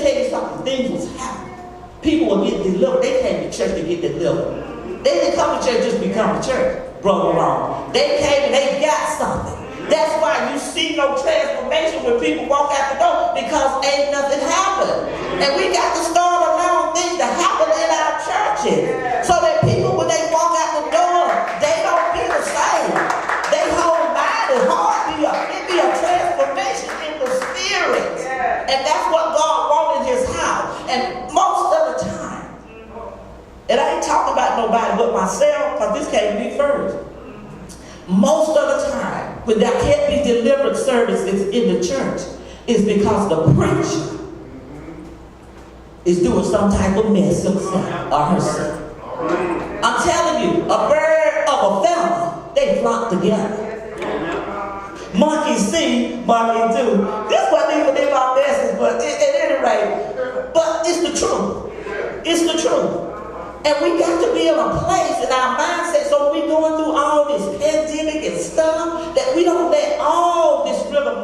tell you something. Things was happening. People were getting delivered. They came to church to get delivered. They didn't come to church just to become a church, brother wrong. They came and they got something. That's why you see no transformation when people walk out the door, because ain't nothing happened. And we got to start allowing things to happen in our churches, so that people, when they walk out the door, they don't be the same. They whole mind and heart it be a transformation in the spirit. And that's what God wanted in his house. And most of the time, and I ain't talking about nobody but myself, because this came to me first. Most of the time, when there can't be deliverance services in the church, is because the preacher is doing some type of mess himself or herself. I'm telling you, a bird of a feather, they flock together. Monkey see, monkey do. This wasn't even in my message, but at any rate, but it's the truth. It's the truth. And we got to be in a place in our mindset, so we're going through all this pandemic and stuff, that we don't let all this rigor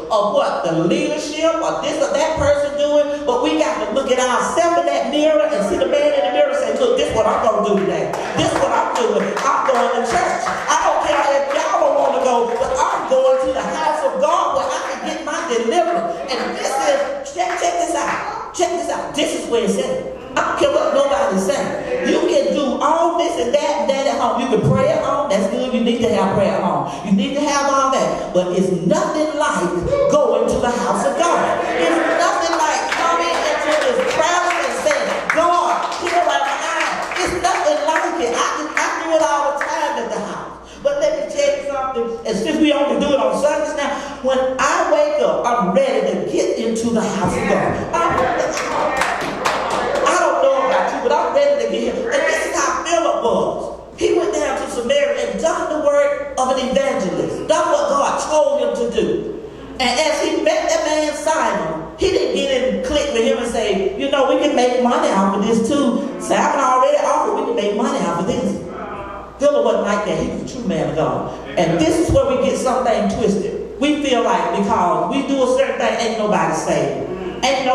of what the leadership or this or that person doing, but we got to look at ourselves in that mirror and see the man in the mirror and say, look, this is what I'm going to do today. This is what I'm doing. I'm going to church. I don't care if y'all don't want to go, but I'm going to the house of God where I can get my deliverance. And this is, check this out. Check this out. This is where it's at. I don't care what nobody's saying. You can do all this and that at home. You can pray at home. That's good. You need to have prayer at home. You need to have all that. But it's nothing like going to the house of God. It's nothing like coming into his presence and saying, God, heal my mind. It's nothing like it. I do it all the time at the house. But let me tell you something. And since we only do it on Sundays now, when I wake up, I'm ready to get into the house of God. But I'm ready to get him. And this is how Philip was. He went down to Samaria and done the work of an evangelist. Done what God told him to do. And as he met that man Simon, he didn't get in click with him and say, you know, we can make money off of this too. Simon already offered, we can make money off of this. Philip wasn't like that. He was a true man of God. And this is where we get something twisted. We feel like because we do a certain thing, ain't nobody saved.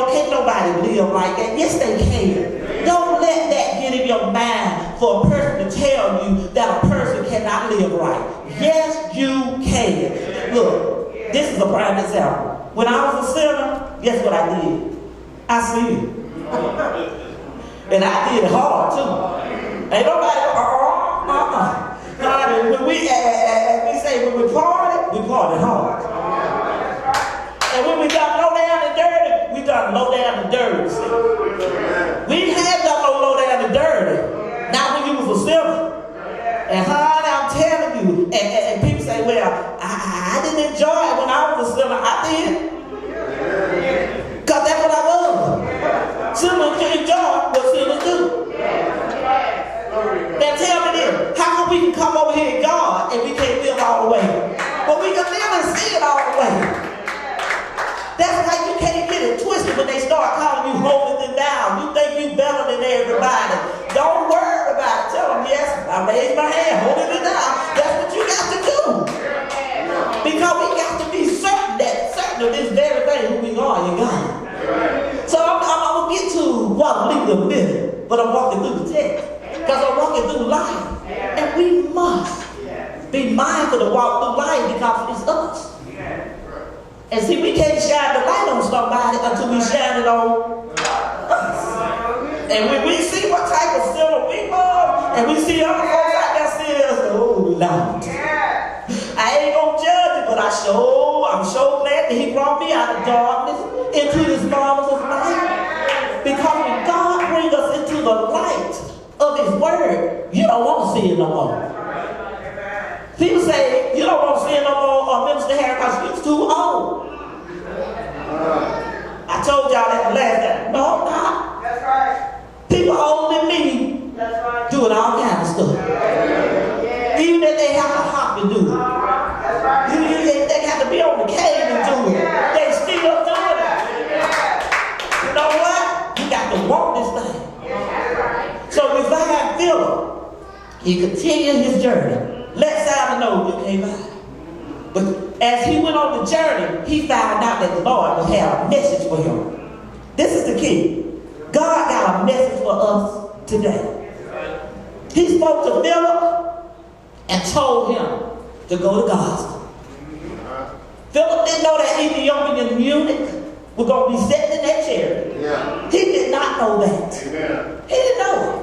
Can't nobody live like that. Yes, they can. Don't let that get in your mind for a person to tell you that a person cannot live right. Yes, you can. Look, this is a prime example. When I was a sinner, guess what I did? I sinned. And I did it hard too. Ain't nobody, when we say when we party hard. And when we got low down and dirty, we got low down and dirty. We had got low down and dirty. Not when you was a sinner. And honey, I'm telling you, and people say, well, I didn't enjoy it when I was a sinner. I did. Because that's what I was. Sinners to enjoy what sinners do. Now tell me this, how come we can come over here in God and we can't live all the way? But we can live and sin all the way. That's why you can't get it twisted when they start calling you holding them down. You think you better than everybody. Don't worry about it. Tell them, yes, I raised my hand, holding it down. That's what you got to do. Because we got to be certain of this very thing, who we are in God. So I'm going to get to what leave in a minute, but I'm walking through the text. Because I'm walking through life. And we must be mindful to walk through life because it's us. And see, we can't shine the light on somebody until we shine it on us. And when we see what type of sinner we are, and we see other folks out there still, oh, Lord. I ain't gonna judge it, but I'm so glad that he brought me out of darkness into this marvelous light. Because when God brings us into the light of his word, you don't want to see it no more. People say, you don't want to see it no more, or Minister Harry, because you're too old. I told y'all that the last time. No, I'm not. That's right. People older than me doing all kinds of stuff. Even if they have to hop and do it. They have to be on the cave and do it. They still doing it. You know what? You got to walk this thing. So we find Philip. He continued his journey. Let Simon know you came by. But as he went on the journey, he found out that the Lord would have a message for him. This key. God got a message for us today. He spoke to Philip and told him to go to Gaza. Philip didn't know that Ethiopian eunuch was going to be sitting in that chariot. Yeah. He did not know that. Amen. He didn't know it.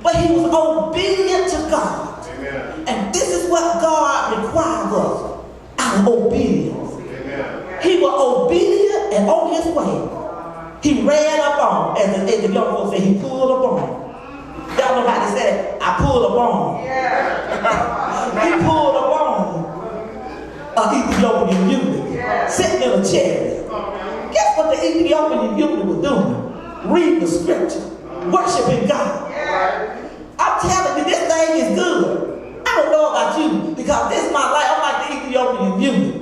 But he was obedient to God. Amen. And this is what God requires of us, our obedience. Amen. He was obedient and on his way. He ran up on, as the young folks say, he pulled up on. Y'all know how they said, I pulled up on. Yeah. He pulled up on an Ethiopian eunuch, sitting in a chariot. Guess what the Ethiopian eunuch was doing? Reading the scripture, worshiping God. I'm telling you, this thing is good. I don't know about you, because this is my life. I'm like the Ethiopian eunuch.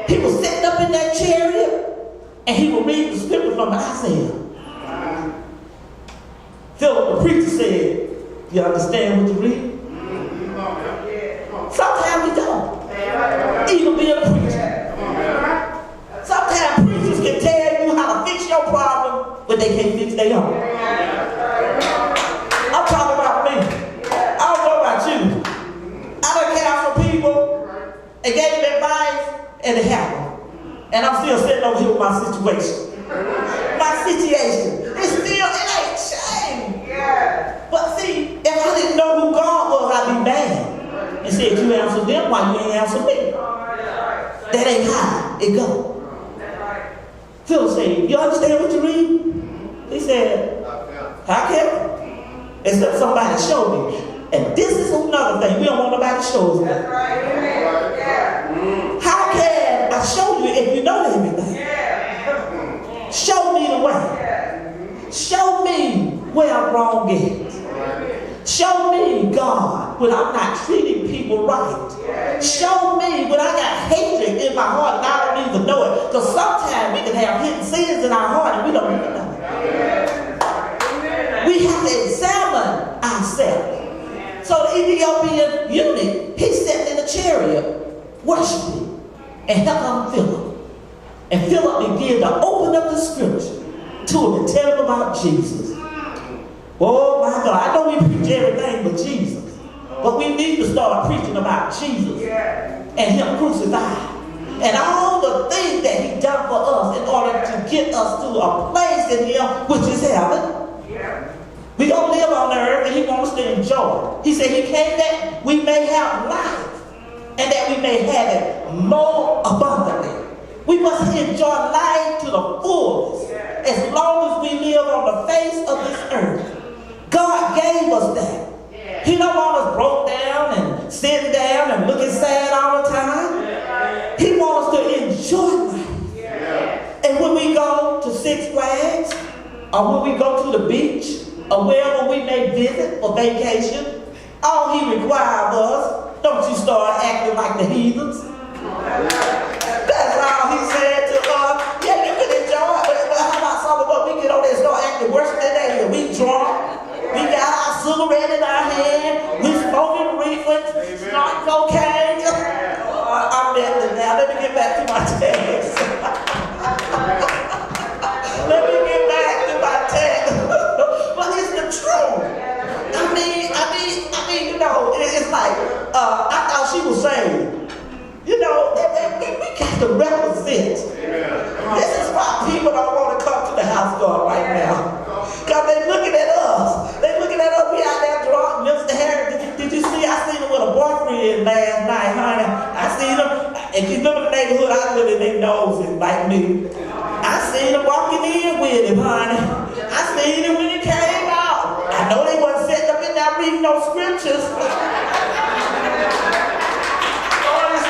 He was sitting up in that chariot, and he would read the scripture from Isaiah. Philip, the preacher, said, you understand what you read? Sometimes we don't. Even being a preacher. Sometimes preachers can tell you how to fix your problem, but they can't fix their own. I'm talking about me. I don't know about you. I done counseled people and gave them advice, and it happened. And I'm still sitting over here with my situation. My situation. It ain't changed. Yeah. But see, if I didn't know who God was, I'd be mad. And said, you answered them, why you ain't answer me? That ain't how it go. Phil said, you understand what you read? He said, how can? Except somebody showed me. And this is another thing. We don't want nobody to show us. That's right. Yeah. How can I show you if you know everything? Yeah. Show me the way. Yeah. Show me where I'm wrong at. Show me, God, when I'm not treating people right. Yeah. Show me when I got hatred in my heart and I don't even know it. Because sometimes we can have hidden sins in our heart and we don't even know it. Yeah. We have to examine ourselves. So the Ethiopian eunuch, he's sitting in a chariot, worshiping, and here comes Philip. And Philip began to open up the scripture to him and tell him about Jesus. Oh my God, I know we preach everything but Jesus. But we need to start preaching about Jesus and him crucified. And all the things that he done for us in order to get us to a place in him, which is heaven. We don't live on the earth and he wants us to enjoy. He said he came that we may have life and that we may have it more abundantly. We must enjoy life to the fullest as long as we live on the face of this earth. God gave us that. He don't want us broke down and sitting down and looking sad all the time. He wants us to enjoy life. And when we go to Six Flags, or when we go to the beach, or wherever we may visit for vacation, all he requires of us, don't you start acting like the heathens. That's all he said to us. Yeah, you can enjoy it, but how about some of us, we get on there and start acting worse than that. We drunk, we got our cigarette in our hand, we smoking reefer, snorting cocaine. I'm better now. Let me get back to my text. Let me get back to my text. But it's the truth. I mean, you know, it's like, I thought she was saying, you know, we got to represent. This is why people don't want to come to the house God right now. Because they're looking at us. They're looking at us. We out there drunk. Mr. Harris, did you see? I seen him with a boyfriend last night, honey. I seen him. If you live in the neighborhood, I live in their noses like me. I seen him walking in with him, honey. I seen him when he came out. I know they wasn't sitting up in there reading no scriptures. Oh, this